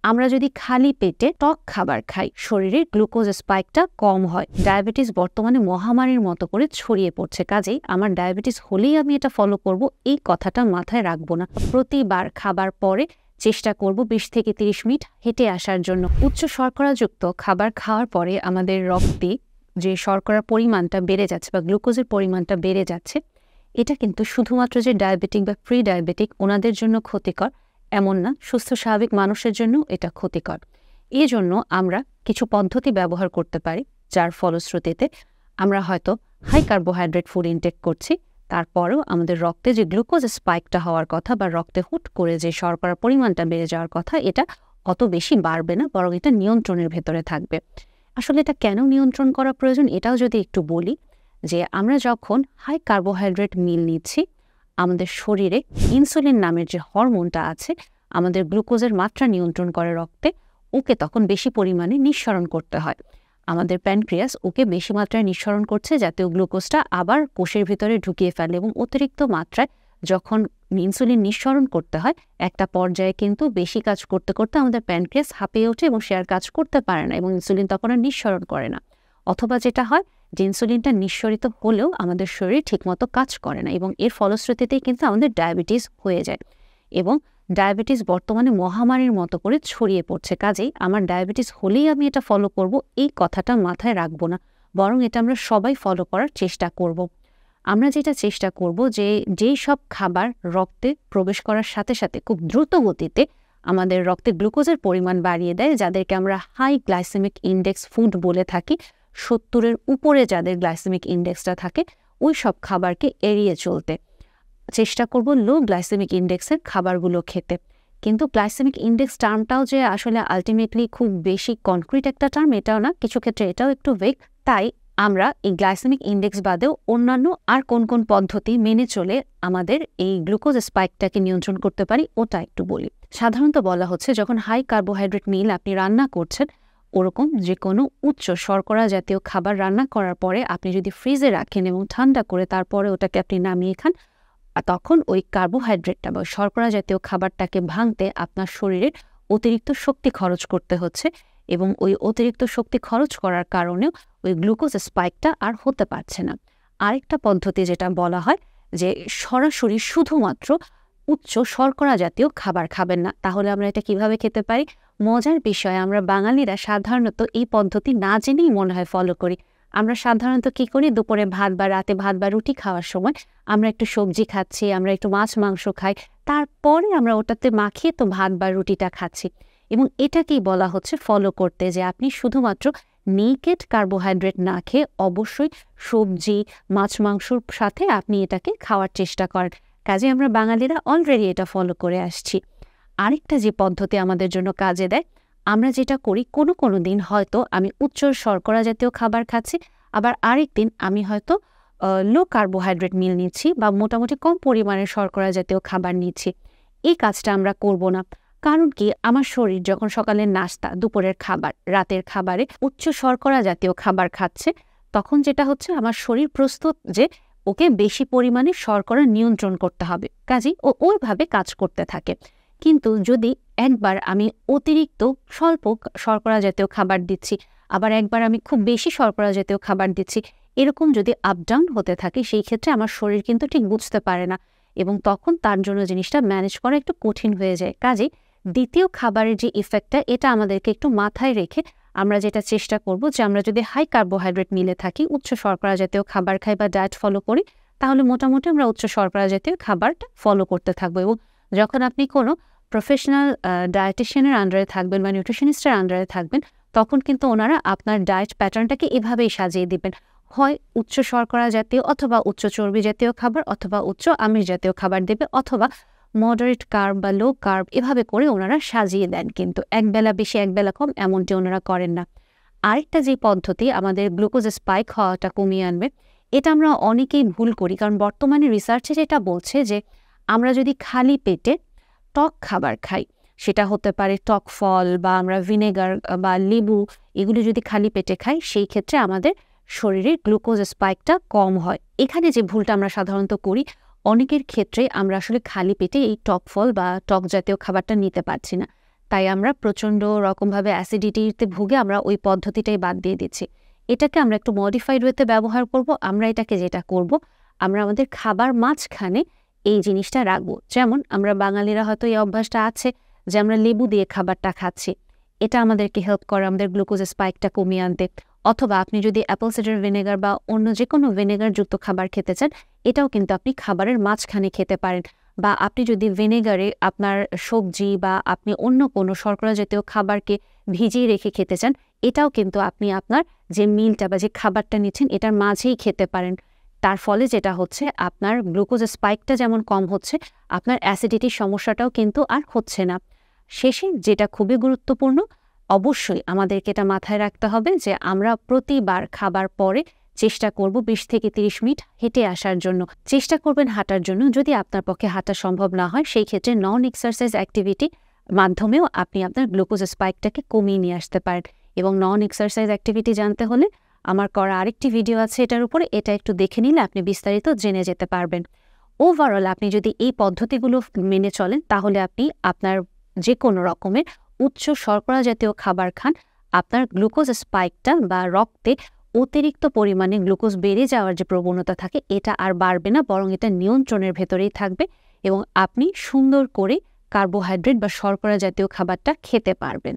আমরা যদি খালি পেটে টক খাবার খাই শরীরে গ্লুকোজ স্পাইকটা কম হয়। ডায়াবেটিস বর্তমানে মহামারীর মতো করে ছড়িয়ে পড়ছে, কাজেই আমার ডায়াবেটিস হলেই আমি এটা ফলো করব এই কথাটা মাথায় রাখবো না। প্রতিবার খাবার পরে চেষ্টা করব 20 থেকে 30 মিনিট হেঁটে আসার জন্য। উচ্চ শর্করাযুক্ত খাবার খাওয়ার পরে আমাদের রক্তে যে শর্করার পরিমাণটা বেড়ে যাচ্ছে বা গ্লুকোজের পরিমাণটা বেড়ে যাচ্ছে, এটা কিন্তু শুধুমাত্র যে ডায়াবেটিক বা প্রি ডায়াবেটিক ওনাদের জন্য ক্ষতিকর এমন না, সুস্থ স্বাভাবিক মানুষের জন্য এটা ক্ষতিকর। এই জন্য আমরা কিছু পদ্ধতি ব্যবহার করতে পারি, যার ফলশ্রুতিতে আমরা হয়তো হাই কার্বোহাইড্রেট ফুড ইনটেক করছি, তারপরেও আমাদের রক্তে যে গ্লুকোজ স্পাইকটা হওয়ার কথা বা রক্তে হুট করে যে শর্করার পরিমাণটা বেড়ে যাওয়ার কথা, এটা অত বেশি বাড়বে না, বরং এটা নিয়ন্ত্রণের ভেতরে থাকবে। আসলে এটা কেন নিয়ন্ত্রণ করা প্রয়োজন এটাও যদি একটু বলি, যে আমরা যখন হাই কার্বোহাইড্রেট মিল নিচ্ছি, আমাদের শরীরে ইনসুলিন নামের যে হরমোনটা আছে আমাদের গ্লুকোজের মাত্রা নিয়ন্ত্রণ করে রক্তে, ওকে তখন বেশি পরিমাণে নিঃসরণ করতে হয়। আমাদের প্যানক্রিয়াস ওকে বেশি মাত্রায় নিঃসরণ করছে যাতে ও গ্লুকোজটা আবার কোষের ভিতরে ঢুকিয়ে ফেলে, এবং অতিরিক্ত মাত্রায় যখন ইনসুলিন নিঃসরণ করতে হয় একটা পর্যায়ে কিন্তু বেশি কাজ করতে করতে আমাদের প্যানক্রিয়াস হাঁপিয়ে ওঠে এবং সে আর কাজ করতে পারে না এবং ইনসুলিন তখন আর নিঃসরণ করে না। অথবা যেটা হয় যে ইনসুলিনটা নিঃসরিত হলেও আমাদের শরীর ঠিকমতো কাজ করে না এবং এর ফলশ্রুতিতেই কিন্তু আমাদের ডায়াবেটিস হয়ে যায়। এবং ডায়াবেটিস বর্তমানে মহামারীর মতো করে ছড়িয়ে পড়ছে, কাজেই আমার ডায়াবেটিস হলেই আমি এটা ফলো করব এই কথাটা মাথায় রাখবো না, বরং এটা আমরা সবাই ফলো করার চেষ্টা করব। আমরা যেটা চেষ্টা করব যে যেই সব খাবার রক্তে প্রবেশ করার সাথে সাথে খুব দ্রুত গতিতে আমাদের রক্তে গ্লুকোজের পরিমাণ বাড়িয়ে দেয়, যাদেরকে আমরা হাই গ্লাইসেমিক ইন্ডেক্স ফুড বলে থাকি, 70-এর উপরে যাদের গ্লাইসেমিক ইন্ডেক্সটা থাকে ওই সব খাবারকে এড়িয়ে চলতে চেষ্টা করব, লো গ্লাইসেমিক ইন্ডেক্সের খাবারগুলো খেতে। কিন্তু গ্লাইসেমিক ইন্ডেক্স টার্মটাও যে আসলে আলটিমেটলি খুব বেশি কনক্রিট একটা টার্ম এটাও না, কিছু ক্ষেত্রে এটাও একটু ভেগ। তাই আমরা এই গ্লাইসেমিক ইন্ডেক্স বাদেও অন্যান্য আর কোন কোন পদ্ধতি মেনে চলে আমাদের এই গ্লুকোজ স্পাইকটাকে নিয়ন্ত্রণ করতে পারি ওটা একটু বলি। সাধারণত বলা হচ্ছে যখন হাই কার্বোহাইড্রেট মিল আপনি রান্না করছেন, ওরকম যে কোনো উচ্চ শর্করা জাতীয় খাবার রান্না করার পরে আপনি যদি ফ্রিজে রাখেন এবং ঠান্ডা করে তারপরে ওটাকে আপনি নামিয়ে খান, তখন ওই কার্বোহাইড্রেটটা বা শর্করা জাতীয় খাবারটাকে ভাঙতে আপনার শরীরের অতিরিক্ত শক্তি খরচ করতে হচ্ছে, এবং ওই অতিরিক্ত শক্তি খরচ করার কারণেও ওই গ্লুকোজ স্পাইকটা আর হতে পারছে না। আরেকটা পদ্ধতি যেটা বলা হয় যে সরাসরি শুধুমাত্র উচ্চ শর্করা জাতীয় খাবার খাবেন না। তাহলে আমরা এটা কিভাবে খেতে পারি? মজার বিষয়, আমরা বাঙালিরা সাধারণত এই পদ্ধতি না জেনেই মনে হয় ফলো করি। আমরা সাধারণত কি করি, দুপুরে ভাত বা রাতে ভাত বা রুটি খাওয়ার সময় আমরা একটু সবজি খাচ্ছি, আমরা একটু মাছ মাংস খাই, তারপরে আমরা ওটাতে মাখিয়ে তো ভাত বা রুটিটা খাচ্ছি। এবং এটাকেই বলা হচ্ছে ফলো করতে, যে আপনি শুধুমাত্র নেকেড কার্বোহাইড্রেট না খেয়ে অবশ্যই সবজি মাছ মাংসর সাথে আপনি এটাকে খাওয়ার চেষ্টা করেন। কাজে আমরা বাঙালিরা অলরেডি এটা ফলো করে আসছি। আরেকটা যে পদ্ধতি আমাদের জন্য কাজে দেয়, আমরা যেটা করি কোনো দিন হয়তো আমি উচ্চ শর্করা জাতীয় খাবার খাচ্ছি, আবার আরেক দিন আমি হয়তো লো কার্বোহাইড্রেট মিল নিচ্ছি বা মোটামুটি কম পরিমাণের শর্করা জাতীয় খাবার নিচ্ছি। এই কাজটা আমরা করব না। কারণ কি, আমার শরীর যখন সকালের নাস্তা, দুপুরের খাবার, রাতের খাবারে উচ্চ শর্করা জাতীয় খাবার খাচ্ছে, তখন যেটা হচ্ছে আমার শরীর প্রস্তুত যে ওকে বেশি পরিমাণে শর্করা নিয়ন্ত্রণ করতে হবে, কাজেই ও ওইভাবে কাজ করতে থাকে। কিন্তু যদি একবার আমি অতিরিক্ত স্বল্প শর্করা জাতীয় খাবার দিচ্ছি, আবার একবার আমি খুব বেশি শর্করা জাতীয় খাবার দিচ্ছি, এরকম যদি আপ ডাউন হতে থাকে, সেই ক্ষেত্রে আমার শরীর কিন্তু ঠিক বুঝতে পারে না এবং তখন তার জন্য জিনিসটা ম্যানেজ করা একটু কঠিন হয়ে যায়। কাজেই দ্বিতীয় খাবারের যে ইফেক্টটা, এটা আমাদেরকে একটু মাথায় রেখে আমরা যেটা চেষ্টা করব, যে আমরা যদি হাই কার্বোহাইড্রেট মিলে থাকি, উচ্চ শর্করা জাতীয় খাবার খাই বা ডায়েট ফলো করি, তাহলে মোটামুটি আমরা উচ্চ শর্করা জাতীয় খাবারটা ফলো করতে থাকবো। এবং যখন আপনি কোনো প্রফেশনাল ডায়েটিশিয়ানের আন্ডারে থাকবেন বা নিউট্রিশনিস্টের আন্ডারে থাকবেন, তখন কিন্তু ওনারা আপনার ডায়েট প্যাটার্নটাকে এভাবেই সাজিয়ে দিবেন, হয় উচ্চ শর্করা জাতীয় অথবা উচ্চ চর্বি জাতীয় খাবার অথবা উচ্চ আমিষ জাতীয় খাবার দেবে, অথবা মডারেট কার্ব বা লো কার্ব, এভাবে করে ওনারা সাজিয়ে দেন। কিন্তু একবেলা বেশি একবেলা কম এমনটি ওনারা করেন না। আরেকটা যে পদ্ধতি আমাদের গ্লুকোজ স্পাইক হওয়াটা কমিয়ে আনবে, এটা আমরা অনেকেই ভুল করি, কারণ বর্তমানে রিসার্চে যেটা বলছে যে আমরা যদি খালি পেটে টক খাবার খাই, সেটা হতে পারে টক ফল বা আমরা ভিনেগার বা লেবু, এগুলো যদি খালি পেটে খাই, সেই ক্ষেত্রে আমাদের শরীরে গ্লুকোজ স্পাইকটা কম হয়। এখানে যে ভুলটা আমরা সাধারণত করি, অনেকের ক্ষেত্রে আমরা আসলে খালি পেটে এই টক ফল বা টক জাতীয় খাবারটা নিতে পারছি না। তাই আমরা প্রচণ্ড রকমভাবে অ্যাসিডিটিতে ভুগে আমরা ওই পদ্ধতিটাই বাদ দিয়ে দিচ্ছি। এটাকে আমরা একটু মডিফাইড ওয়েতে ব্যবহার করব। আমরা এটাকে যেটা করব, আমরা আমাদের খাবার মাঝখানে এই জিনিসটা রাখবো। যেমন আমরা বাঙালিরা হয়তো এই অভ্যাসটা আছে যে আমরা লেবু দিয়ে খাবারটা খাচ্ছি, এটা আমাদেরকে হেল্প করে আমাদের গ্লুকোজের স্পাইকটা কমিয়ে আনতে। অথবা আপনি যদি অ্যাপল সাইডার ভিনেগার বা অন্য যে কোনো ভিনেগারযুক্ত খাবার খেতে চান, এটাও কিন্তু আপনি খাবারের মাঝখানে খেতে পারেন। বা আপনি যদি ভিনেগারে আপনার সবজি বা আপনি অন্য কোনো শর্করা জাতীয় খাবারকে ভিজিয়ে রেখে খেতে চান, এটাও কিন্তু আপনি আপনার যে মিলটা বা যে খাবারটা নিচ্ছেন এটার মাঝেই খেতে পারেন। তার ফলে যেটা হচ্ছে, আপনার গ্লুকোজের স্পাইকটা যেমন কম হচ্ছে, আপনার অ্যাসিডিটির সমস্যাটাও কিন্তু আর হচ্ছে না। শেষে যেটা খুবই গুরুত্বপূর্ণ, অবশ্যই আমাদেরকে এটা মাথায় রাখতে হবে যে আমরা প্রতিবার খাবার পরে চেষ্টা করব 20 থেকে 30 মিনিট হেঁটে আসার জন্য। চেষ্টা করবেন হাঁটার জন্য। যদি আপনার পক্ষে হাঁটা সম্ভব না হয়, সেই ক্ষেত্রে নন এক্সারসাইজ অ্যাক্টিভিটি মাধ্যমেও আপনি আপনার গ্লুকোজ স্পাইকটাকে কমিয়ে নিয়ে আসতে পারেন। এবং নন এক্সারসাইজ অ্যাক্টিভিটি জানতে হলে আমার করা আরেকটি ভিডিও আছে এটার উপরে, এটা একটু দেখে নিলে আপনি বিস্তারিত জেনে যেতে পারবেন। ওভারঅল আপনি যদি এই পদ্ধতিগুলো মেনে চলেন, তাহলে আপনি আপনার যে কোনো রকমের উচ্চ শর্করা জাতীয় খাবার খান, আপনার গ্লুকোজ স্পাইকটা বা রক্তে অতিরিক্ত পরিমাণে গ্লুকোজ বেড়ে যাওয়ার যে প্রবণতা থাকে, এটা আর বাড়বে না, বরং এটা নিয়ন্ত্রণের ভেতরেই থাকবে এবং আপনি সুন্দর করে কার্বোহাইড্রেট বা শর্করা জাতীয় খাবারটা খেতে পারবেন।